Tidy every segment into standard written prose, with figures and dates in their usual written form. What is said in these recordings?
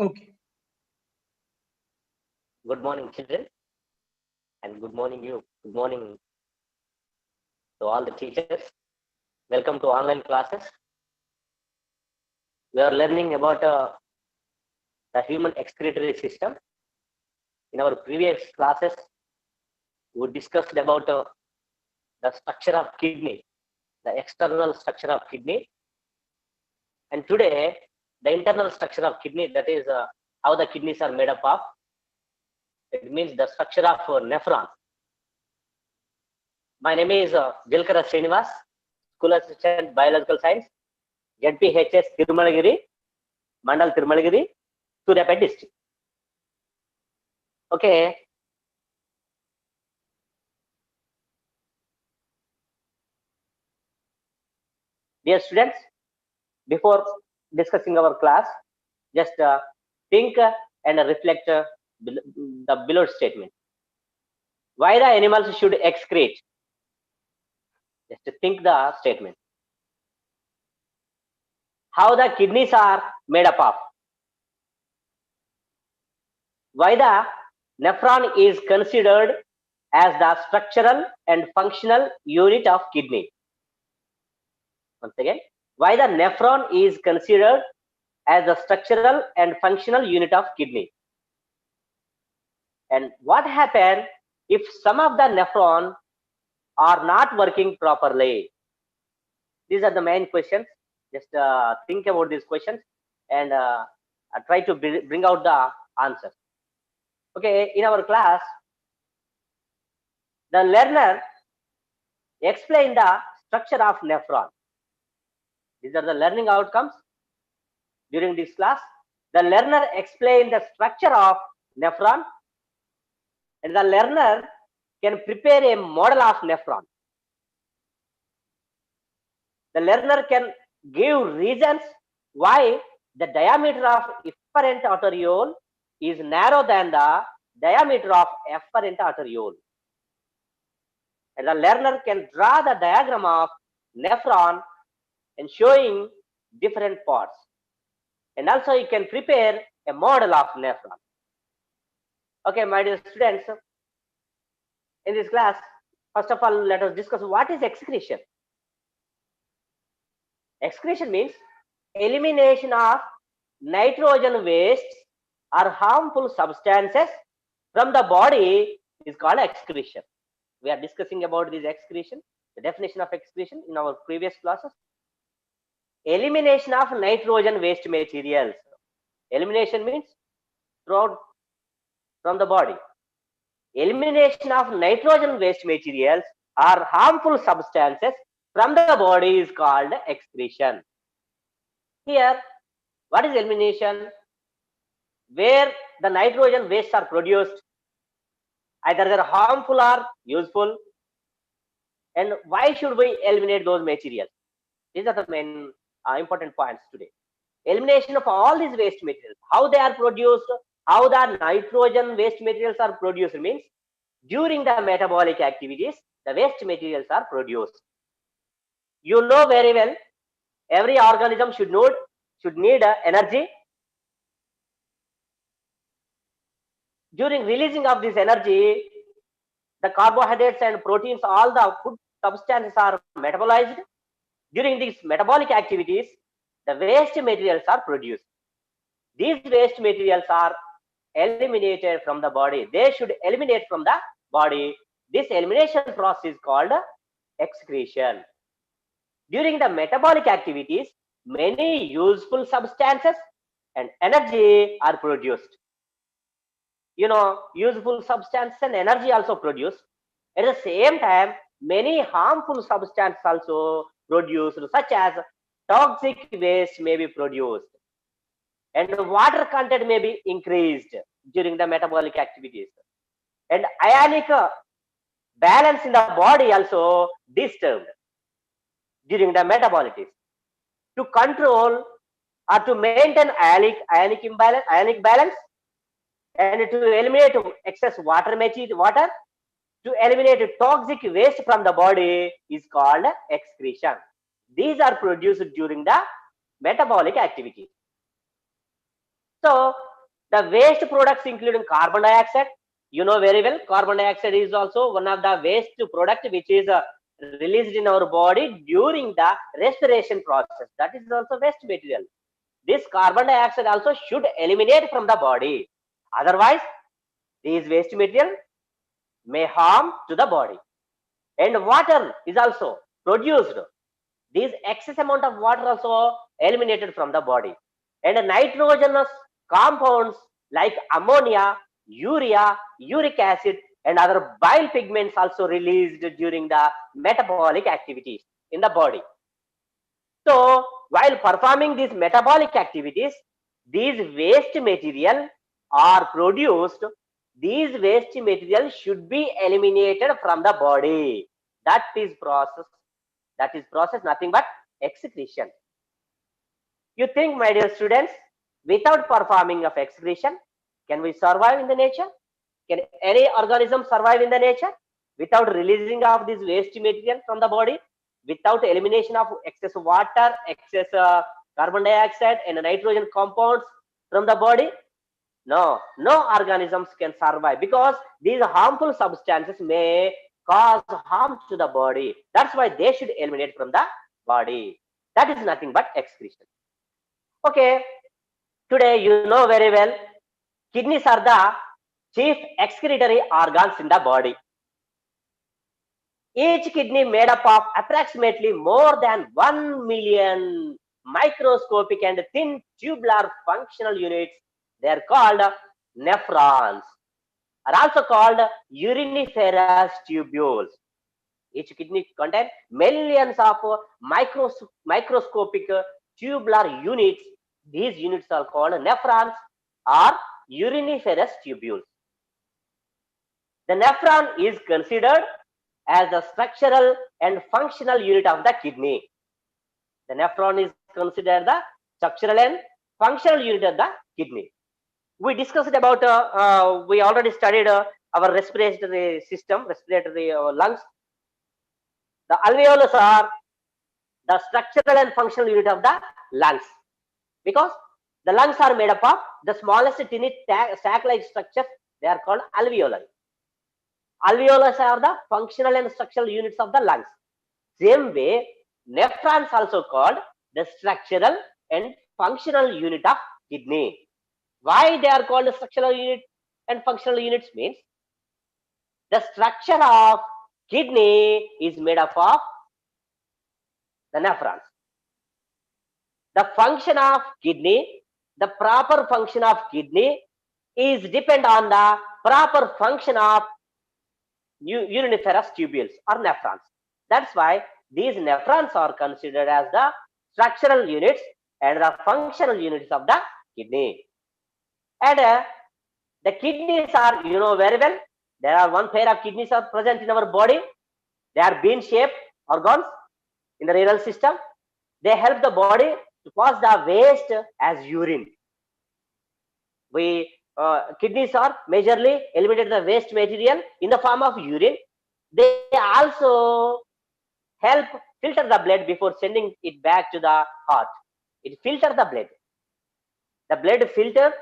Okay. Good morning, children, and good morning, you. Good morning to all the teachers. Welcome to online classes. We are learning about the human excretory system. In our previous classes, we discussed about the structure of kidney, the external structure of kidney, and today the internal structure of kidney. That is how the kidneys are made up of. It means the structure of nephrons. My name is Vilkara Srinivas, School Assistant Biological Science, ZPHS Tirumalagiri, Mandal Tirumalagiri, Suryapet district. Okay. Dear students, before discussing our class, just think and reflect the below statement. Why the animals should excrete? Just think the statement. How the kidneys are made up of? Why the nephron is considered as the structural and functional unit of kidney? Once again, why the nephron is considered as the structural and functional unit of kidney? And what happens if some of the nephron are not working properly? These are the main questions. Just think about these questions and try to bring out the answers. Okay, in our class, the learner explained the structure of nephron. These are the learning outcomes during this class. The learner explained the structure of nephron, and the learner can prepare a model of nephron. The learner can give reasons why the diameter of efferent arteriole is narrow than the diameter of efferent arteriole. And the learner can draw the diagram of nephron and showing different parts. And also you can prepare a model of nephron. Okay, my dear students, in this class, first of all, let us discuss what is excretion. Excretion means elimination of nitrogen waste or harmful substances from the body is called excretion. We are discussing about this excretion, the definition of excretion in our previous classes. Elimination of nitrogen waste materials. Elimination means throughout from the body. Elimination of nitrogen waste materials or harmful substances from the body is called excretion. Here, what is elimination? Where the nitrogen wastes are produced, either they are harmful or useful. And why should we eliminate those materials? These are the main important points today. Elimination of all these waste materials. How they are produced, how the nitrogen waste materials are produced means during the metabolic activities, the waste materials are produced. You know very well, every organism should need energy. During releasing of this energy, the carbohydrates and proteins, all the food substances are metabolized. During these metabolic activities, the waste materials are produced. These waste materials are eliminated from the body. They should eliminate from the body. This elimination process is called excretion. During the metabolic activities, many useful substances and energy are produced. You know, useful substances and energy also produced. At the same time, many harmful substances also produced, such as toxic waste may be produced, and water content may be increased during the metabolic activities, and ionic balance in the body also disturbed during the metabolics. To control or to maintain ionic balance, and to eliminate excess water, to eliminate toxic waste from the body is called excretion. These are produced during the metabolic activity. So The waste products including carbon dioxide. You know very well, carbon dioxide is also one of the waste product which is released in our body during the respiration process. That is also waste material. This carbon dioxide also should eliminate from the body. Otherwise, these waste material may harm to the body. And water is also produced. These excess amount of water also eliminated from the body. And nitrogenous compounds like ammonia, urea, uric acid, and other bile pigments also released during the metabolic activities in the body. So, while performing these metabolic activities, these waste material are produced. These waste material should be eliminated from the body. That is process. That is process nothing but excretion. You think, my dear students, without performing of excretion, can we survive in the nature? Can any organism survive in the nature without releasing of this waste material from the body? Without elimination of excess water, excess carbon dioxide and nitrogen compounds from the body? No, no organisms can survive because these harmful substances may cause harm to the body. That's why they should eliminate from the body. That is nothing but excretion. Okay, today you know very well, kidneys are the chief excretory organs in the body. Each kidney made up of approximately more than 1 million microscopic and thin tubular functional units. They are called nephrons, are also called uriniferous tubules. Each kidney contains millions of microscopic tubular units. These units are called nephrons or uriniferous tubules. The nephron is considered as the structural and functional unit of the kidney. The nephron is considered the structural and functional unit of the kidney. We discussed about, we already studied our respiratory system, respiratory lungs. The alveolus are the structural and functional unit of the lungs, because the lungs are made up of the smallest tiny sac-like structures. They are called alveoli. Alveolus are the functional and structural units of the lungs. Same way, nephrons also called the structural and functional unit of kidney. Why they are called the structural unit and functional units means the structure of kidney is made up of the nephrons. The function of kidney, the proper function of kidney is depend on the proper function of uriniferous tubules or nephrons. That's why these nephrons are considered as the structural units and the functional units of the kidney. And the kidneys are, you know very well, there are one pair of kidneys are present in our body. They are bean-shaped organs in the renal system. They help the body to pass the waste as urine. Kidneys are majorly eliminate the waste material in the form of urine. They also help filter the blood before sending it back to the heart. It filters the blood. The blood filter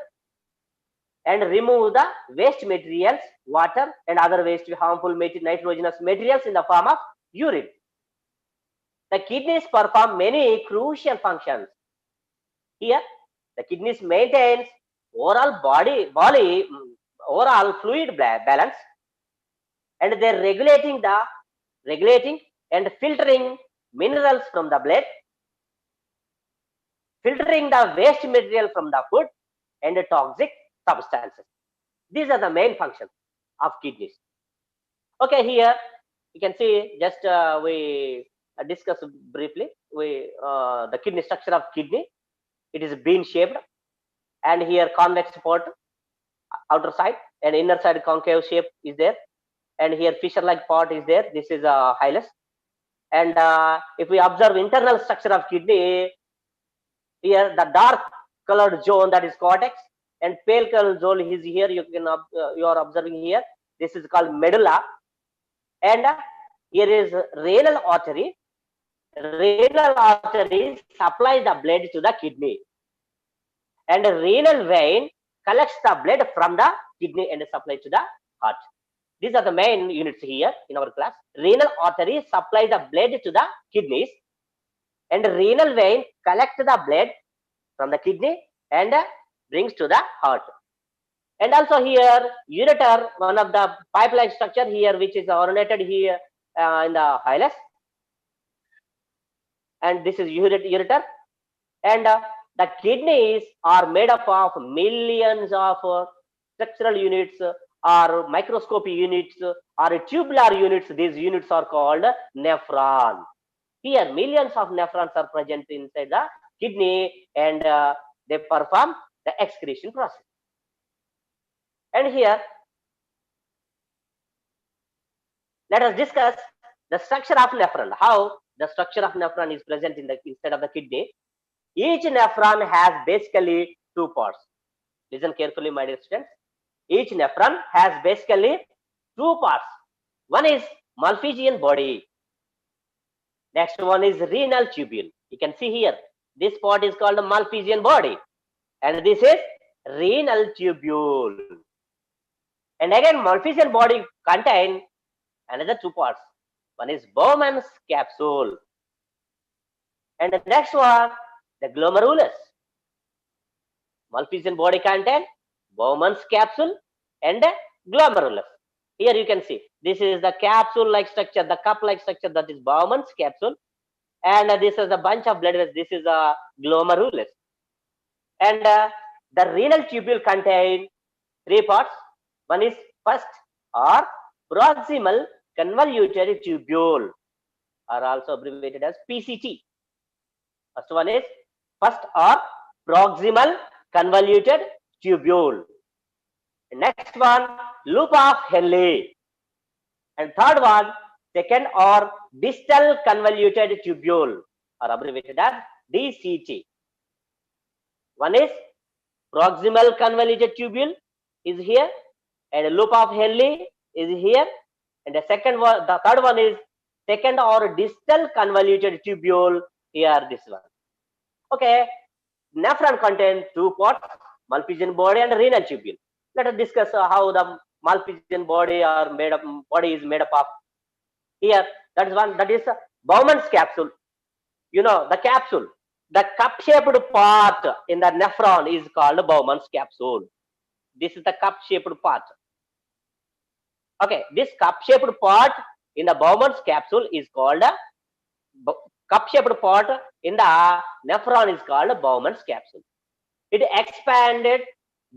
and remove the waste materials, water and other waste harmful nitrogenous materials in the form of urine. The kidneys perform many crucial functions. Here, the kidneys maintains overall overall fluid balance, and they're regulating and filtering minerals from the blood, filtering the waste material from the food and the toxic substances. These are the main functions of kidneys. Okay, here you can see just we discuss briefly the kidney structure of kidney. It is bean shaped, and here convex part outer side and inner side concave shape is there, and here fisher like part is there. This is a hilus. And if we observe internal structure of kidney, here the dark colored zone, that is cortex, and pale colored zone is here. You are observing here. This is called medulla, and here is renal artery. Renal artery supplies the blood to the kidney, and a renal vein collects the blood from the kidney and supplies to the heart. These are the main units here in our class. Renal artery supplies the blood to the kidneys, and renal vein collects the blood from the kidney and brings to the heart. And also here, ureter, one of the pipeline structure here, which is ornated here in the hilus. And this is ureter. And the kidneys are made up of millions of structural units or microscopic units or tubular units. These units are called nephron. Here, millions of nephrons are present inside the kidney, and they perform the excretion process. And here, let us discuss the structure of nephron. How the structure of nephron is present in the inside of the kidney. Each nephron has basically two parts. Listen carefully, my dear students. Each nephron has basically two parts. One is Malpighian body. Next one is renal tubule. You can see here, this part is called the Malpighian body, and this is renal tubule. And again, Malpighian body contain another two parts. One is Bowman's capsule, and the next one, the glomerulus. Malpighian body contain Bowman's capsule and glomerulus. Here you can see, this is the capsule-like structure, the cup-like structure, that is Bowman's capsule, and this is a bunch of blood vessels. This is a glomerulus. And the renal tubule contain three parts. One is first or proximal convoluted tubule, or also abbreviated as PCT. First one is first or proximal convoluted tubule. Next one, loop of Henle. And third one, second or distal convoluted tubule, or abbreviated as DCT. One is proximal convoluted tubule is here, and a loop of Henle is here, and the second one, the third one is second or distal convoluted tubule, here this one. Okay, nephron contains two parts, Malpighian body and renal tubule. Let us discuss how the Malpighian body is made up of. Here, that is one, that is Bowman's capsule. You know, the capsule, the cup-shaped part in the nephron is called Bowman's capsule. This is the cup-shaped part. Okay, this cup-shaped part in the Bowman's capsule is called cup-shaped part in the nephron is called Bowman's capsule. It expanded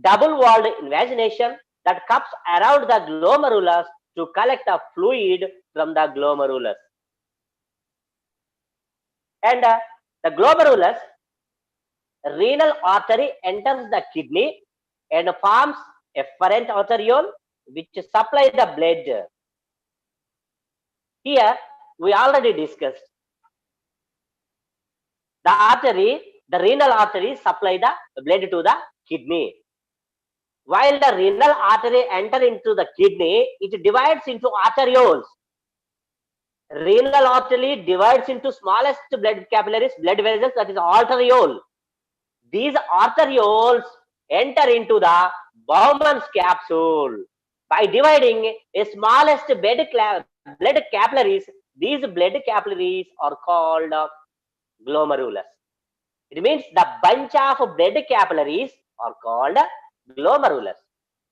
double-walled invagination that cups around the glomerulus to collect the fluid from the glomerulus. And the glomerulus, renal artery enters the kidney and forms efferent arteriole which supply the blood. Here we already discussed the artery, the renal artery supply the blood to the kidney. While the renal artery enter into the kidney, it divides into arterioles. Renal artery divides into smallest blood capillaries, blood vessels, that is arteriole. These arterioles enter into the Bowman's capsule. By dividing a smallest blood capillaries, these blood capillaries are called glomerulus. It means the bunch of blood capillaries are called glomerulus.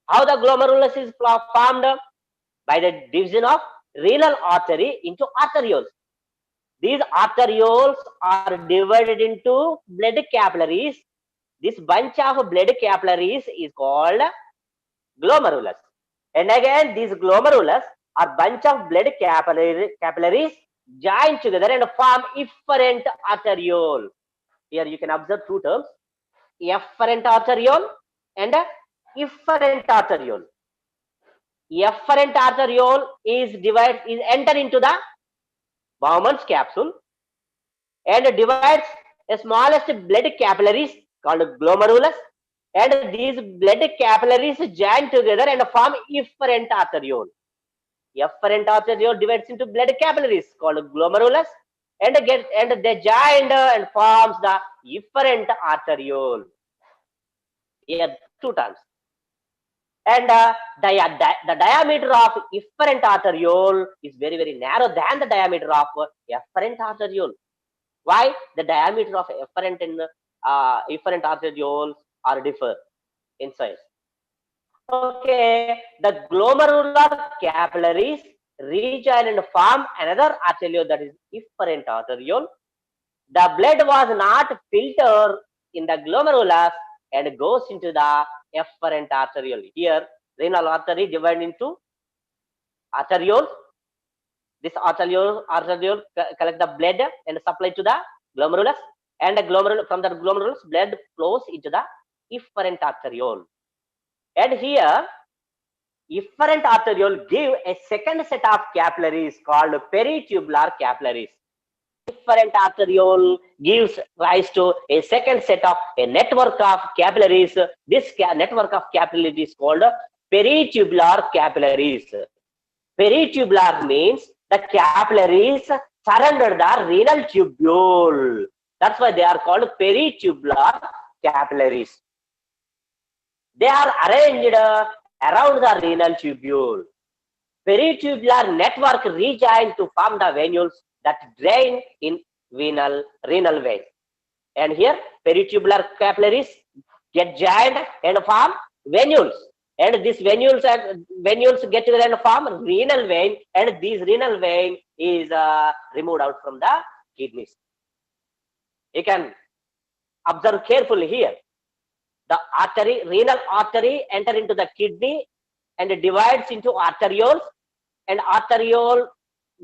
How the glomerulus is formed? By the division of renal artery into arterioles. These arterioles are divided into blood capillaries. This bunch of blood capillaries is called glomerulus. And again, these glomerulus are bunch of blood capillaries joined together and form efferent arteriole. Here you can observe two terms, efferent arteriole and efferent arteriole. Efferent arteriole is enter into the Bowman's capsule and divides a smallest blood capillaries called glomerulus, and these blood capillaries join together and form efferent arteriole. Efferent arteriole divides into blood capillaries called glomerulus and they join and forms the efferent arteriole. Here two terms, And the diameter of efferent arteriole is very, very narrow than the diameter of efferent arteriole. Why? The diameter of efferent and efferent arterioles are differ in size. Okay, the glomerular capillaries rejoin and form another arteriole, that is efferent arteriole. The blood was not filtered in the glomerulus and goes into the efferent arteriole. Here, renal artery divided into arterioles. This arteriole collect the blood and supply to the glomerulus, and the from the glomerulus blood flows into the efferent arteriole. And here, efferent arteriole give a second set of capillaries called peritubular capillaries. Efferent arteriole gives rise to a second set of a network of capillaries. This network of capillaries is called peritubular capillaries. Peritubular means the capillaries surrounded the renal tubule. That's why they are called peritubular capillaries. They are arranged around the renal tubule. Peritubular network rejoin to form the venules that drain in renal vein. And here, peritubular capillaries get joined and form venules. And these venules get together and form renal vein. And this renal vein is removed out from the kidneys. You can observe carefully here. The artery, renal artery, enter into the kidney and divides into arterioles, and arteriole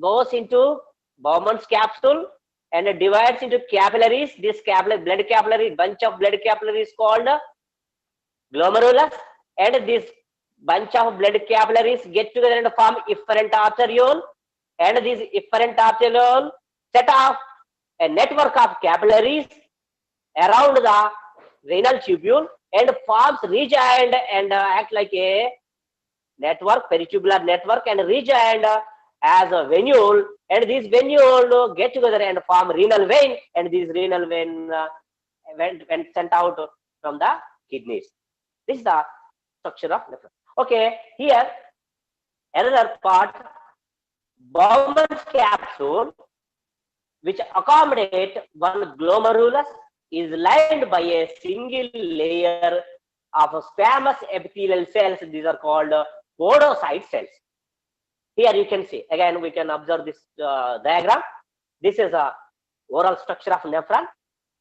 goes into Bowman's capsule and divides into capillaries. This blood capillary, bunch of blood capillaries called glomerulus, and this bunch of blood capillaries get together and form efferent arteriole, and this efferent arteriole set off a network of capillaries around the renal tubule and forms rejoined and act like a network, peritubular network, and rejoined as a venule, and these venule get together and form renal vein, and these renal vein when sent out from the kidneys. This is the structure of nephron. Okay, here another part, Bowman's capsule, which accommodate one glomerulus, is lined by a single layer of squamous epithelial cells. These are called podocyte cells. Here you can see, again we can observe this diagram. This is a oral structure of nephron.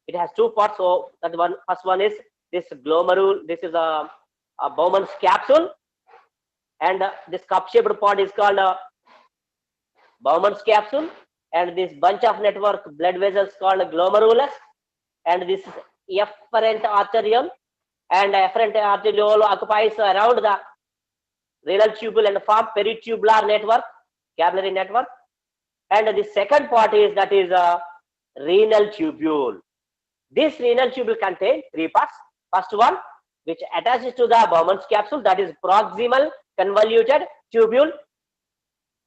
It has two parts. So that one, first one is this glomerule. This is a Bowman's capsule, and this cup-shaped part is called Bowman's capsule, and this bunch of network blood vessels called glomerulus, and this is efferent arteriole, and efferent arteriole occupies around the renal tubule and form peritubular network, capillary network. And the second part is a renal tubule. This renal tubule contains three parts. First one, which attaches to the Bowman's capsule, that is proximal convoluted tubule,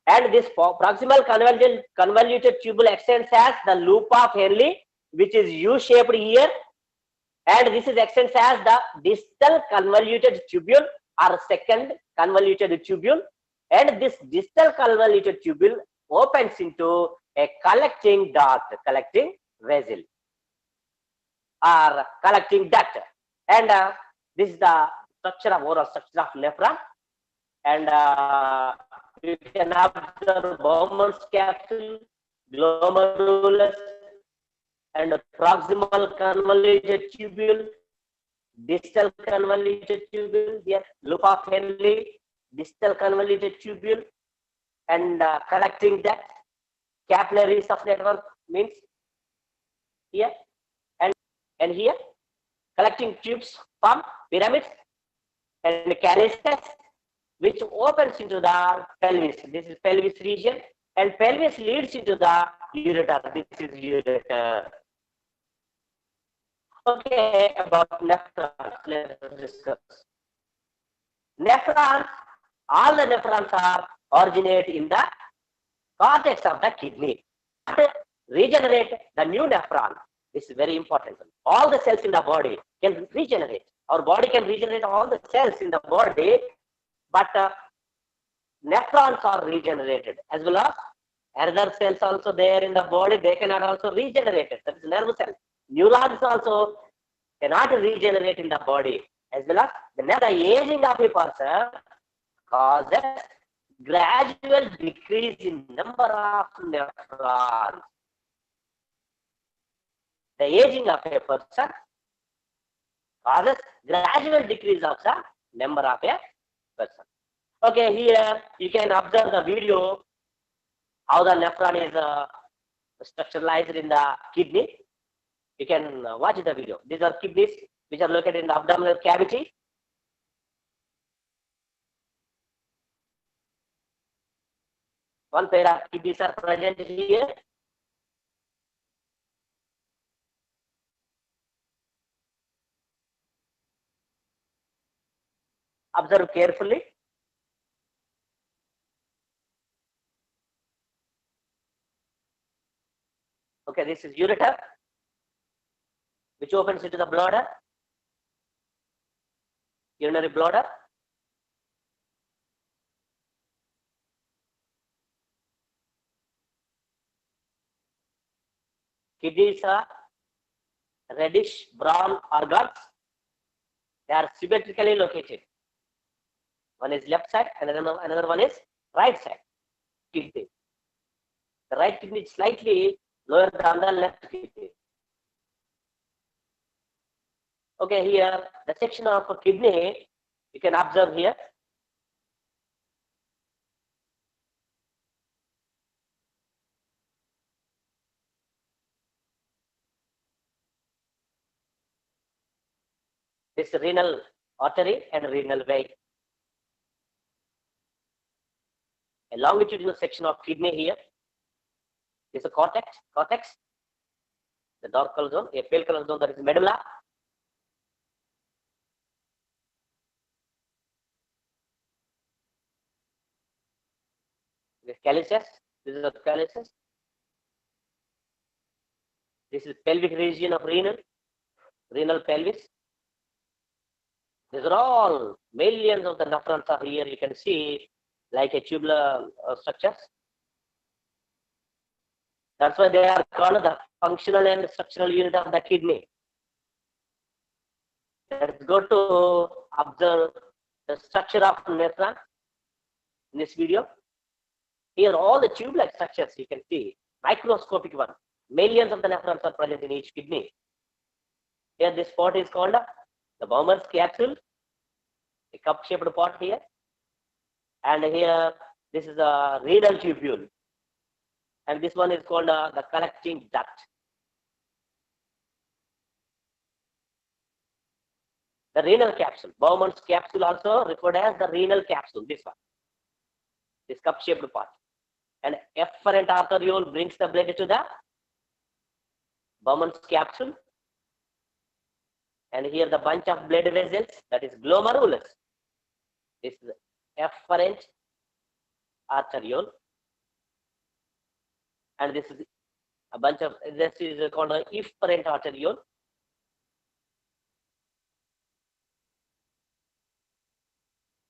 and this proximal convoluted tubule extends as the loop of Henle, which is U-shaped here, and this is extends as the distal convoluted tubule or second convoluted tubule, and this distal convoluted tubule opens into a collecting duct, collecting vessel or collecting duct, and this is the structure of oral structure of nephron. And you can observe Bowman's capsule, glomerulus, and proximal convoluted tubule, distal convoluted tubule, here loop of Henle, distal convoluted tubule, and collecting duct, capillaries of network means here, and here collecting tubes form pyramids and calyces, which opens into the pelvis. This is pelvis region, and pelvis leads into the ureter. This is ureter. Okay, about nephrons, let us discuss. Nephrons, all the nephrons are originate in the cortex of the kidney. Regenerate the new nephron. This is very important. All the cells in the body can regenerate. Our body can regenerate all the cells in the body but nephrons are regenerated, as well as other cells also there in the body, they cannot also regenerate it. That is nerve cell. Neurons also cannot regenerate in the body, as well as the aging of a person causes gradual decrease in number of nephrons. The aging of a person causes gradual decrease of the number of a person. Okay, here you can observe the video how the nephron is structuralized in the kidney. You can watch the video. These are kidneys which are located in the abdominal cavity. One pair of kidneys are present here. Observe carefully. Okay, this is ureter, which opens into the bladder, urinary bladder. Kidneys are reddish brown organs. They are symmetrically located. One is left side and another one is right side kidney. The right kidney is slightly lower than the left kidney. Okay, here the section of a kidney you can observe here. This renal artery and renal vein. A longitudinal section of kidney here. This is a cortex, the dark color zone, a pale color zone, that is medulla. This calyces, this is the calyces. This is pelvic region of renal pelvis. These are all millions of the nephrons are here. You can see like a tubular structures. That's why they are called the functional and structural unit of the kidney. Let's go to observe the structure of nephron in this video. Here all the tube-like structures you can see, microscopic one. Millions of the nephrons are present in each kidney. Here this part is called the Bowman's capsule, a cup-shaped part here. And here this is a renal tubule. And this one is called the collecting duct. The renal capsule, Bowman's capsule, also referred as the renal capsule, this one, this cup-shaped part. And efferent arteriole brings the blood to the Bowman's capsule. And here the bunch of blood vessels, that is glomerulus. This is efferent arteriole. And this is a bunch of, this is called an efferent arteriole.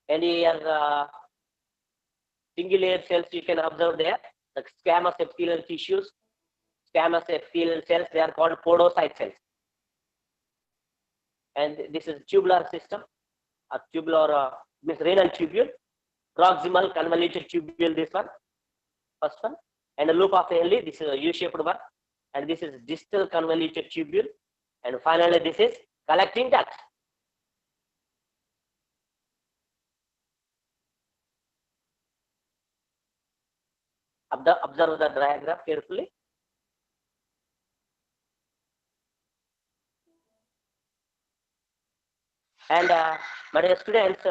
And here single layer cells you can observe there, the squamous epithelial tissues, squamous epithelial cells, they are called podocyte cells. And this is tubular system, a tubular means renal tubule, proximal convoluted tubule, this one, first one, and a loop of Henle, this is a U-shaped one, and this is distal convoluted tubule, and finally this is collecting duct. Observe the diagram carefully. And my students,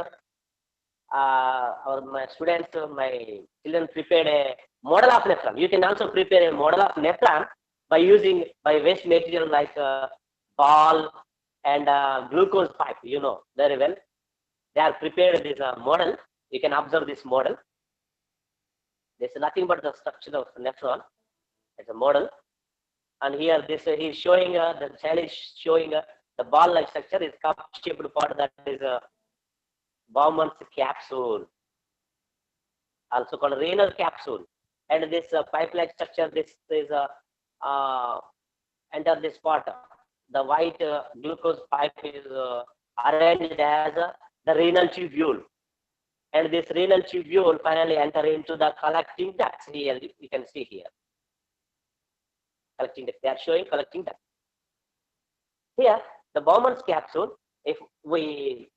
my children prepared a model of nephron. You can also prepare a model of nephron by waste material like ball and glucose pipe. You know very well. They are prepared this model. You can observe this model. This is nothing but the structure of nephron. It's a model. And here this he is showing the child is showing the ball-like structure is cup-shaped part, that is Bowman's capsule, also called renal capsule. And this pipe-like structure, this is enter this part. The white glucose pipe is arranged as the renal tubule. And this renal tubule finally enter into the collecting ducts. Here you can see here. Collecting duct. They are showing collecting duct. Here, the Bowman's capsule, if we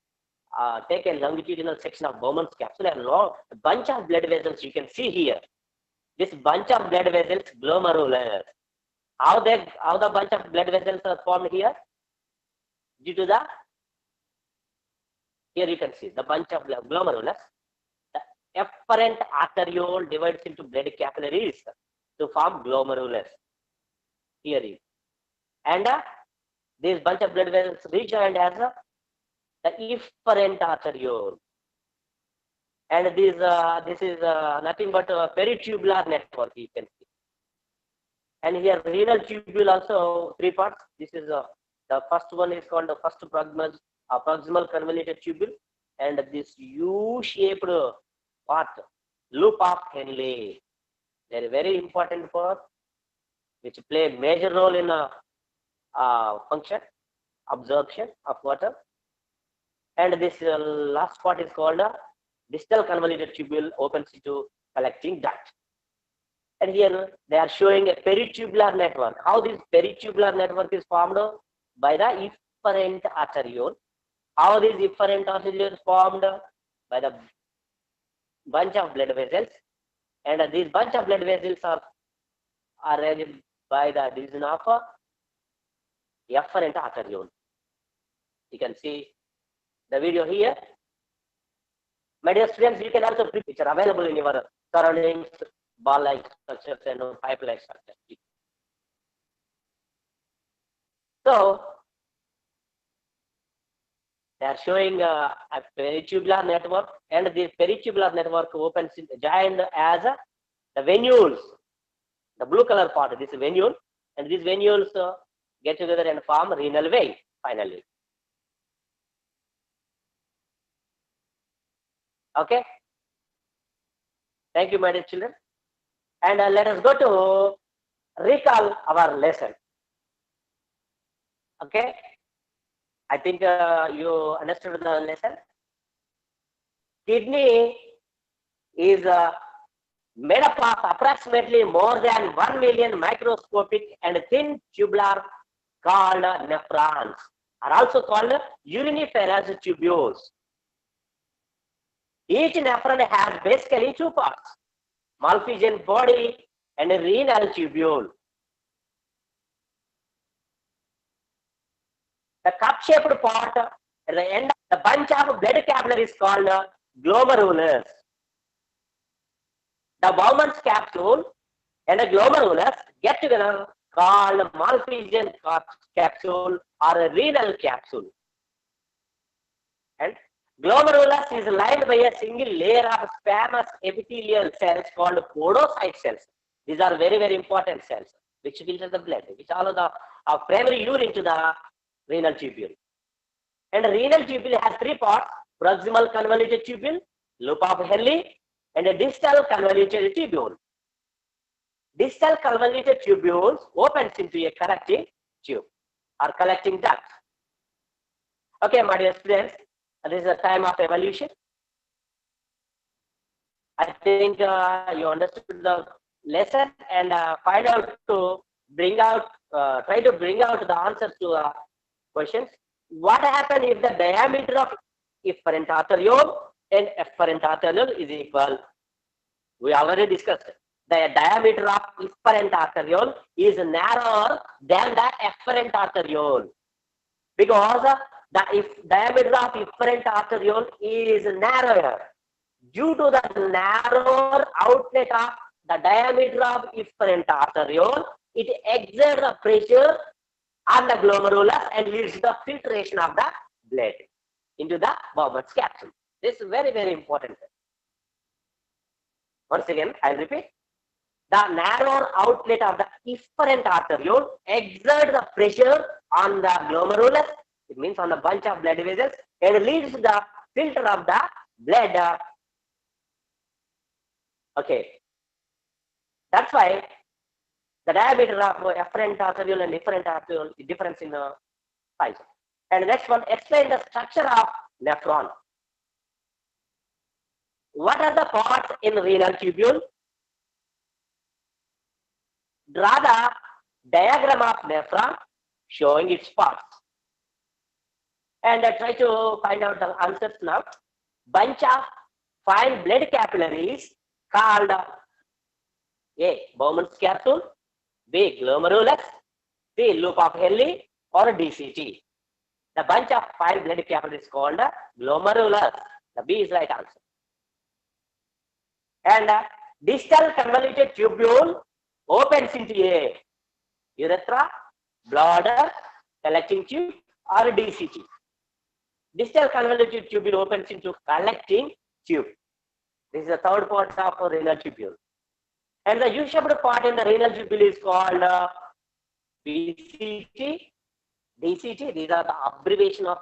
take a longitudinal section of Bowman's capsule, a bunch of blood vessels you can see here. This bunch of blood vessels, glomerulus. How the bunch of blood vessels are formed here? Due to the, here you can see the bunch of glomerulus. The efferent arteriole divides into blood capillaries to form glomerulus. Here is. And this bunch of blood vessels rejoined as the efferent arteriole. And this is nothing but a peritubular network, you can see. And here renal tubule also 3 parts. This is the first one is called the first proximal convoluted tubule, and this U-shaped part, loop of Henle. They are very important part, which play a major role in function, absorption of water. And this last part is called a distal convoluted tubule, opens into collecting duct. And here they are showing a peritubular network. How this peritubular network is formed? By the efferent arteriole. How this efferent arteriole is formed? By the bunch of blood vessels. And these bunch of blood vessels are arranged by the division of efferent arteriole. You can see the video here. My dear students, you can also print picture available in your surroundings, ball-like structures and pipe-like structures. So they are showing a peritubular network, and the peritubular network opens joined as the venules, the blue color part. This venule, and these venules get together and form renal vein finally. Okay. Thank you, my dear children. And let us go to recall our lesson. Okay. I think you understood the lesson. Kidney is made up of approximately more than 1 million microscopic and thin tubular called nephrons, are also called uriniferous tubules. Each nephron has basically 2 parts, Malpighian body and a renal tubule. The cup-shaped part at the end of the bunch of blood capillaries called glomerulus. The Bowman's capsule and the glomerulus get together called Malpighian capsule or a renal capsule. And glomerulus is lined by a single layer of squamous epithelial cells called podocyte cells. These are very, very important cells which filter the blood, which follow the primary urine to the renal tubule. And the renal tubule has 3 parts, proximal convoluted tubule, loop of Henle, and a distal convoluted tubule. Distal convoluted tubules opens into a collecting tube or collecting duct. Okay, my dear students, this is a time of evolution. I think you understood the lesson, and find out to bring out, try to bring out the answers to questions. What happens if the diameter of efferent arteriole and efferent arteriole is equal? We already discussed it. The diameter of efferent arteriole is narrower than the efferent arteriole, because the diameter of efferent arteriole is narrower. Due to the narrower outlet of the diameter of efferent arteriole, it exerts the pressure on the glomerulus and leads to the filtration of the blood into the Bowman's capsule. This is very, very important. Once again, I'll repeat. The narrower outlet of the efferent arteriole exerts the pressure on the glomerulus, it means on the bunch of blood vessels, and leads to the filter of the blood. Okay, that's why the diameter of efferent arteriole and efferent arteriole is difference in size. And next one, explain the structure of nephron. What are the parts in renal tubule? Draw the diagram of nephron showing its parts. And try to find out the answers now. Bunch of fine blood capillaries called A. Bowman's capsule, B. glomerulus, C. loop of Henle, or DCT. The bunch of fine blood capillaries called glomerulus. The B is right answer. And distal convoluted tubule opens into A. Urethra, bladder, collecting tube, or DCT. Distal convoluted tubule opens into collecting tube. This is the third part of renal tubule. And the U-shaped part in the renal tubule is called PCT, DCT. These are the abbreviation of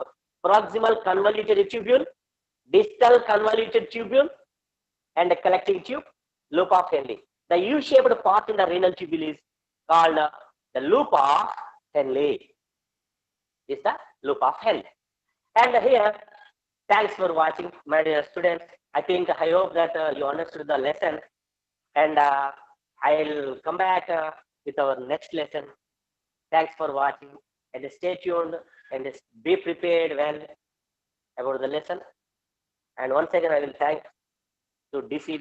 proximal convoluted tubule, distal convoluted tubule, and the collecting tube, loop of Henle. The U-shaped part in the renal tubule is called the loop of Henle. Is the loop of Henle. And here, thanks for watching, my dear students. I hope that you understood the lesson. And I'll come back with our next lesson. Thanks for watching, and stay tuned and be prepared well about the lesson. And once again, I will thank to DCB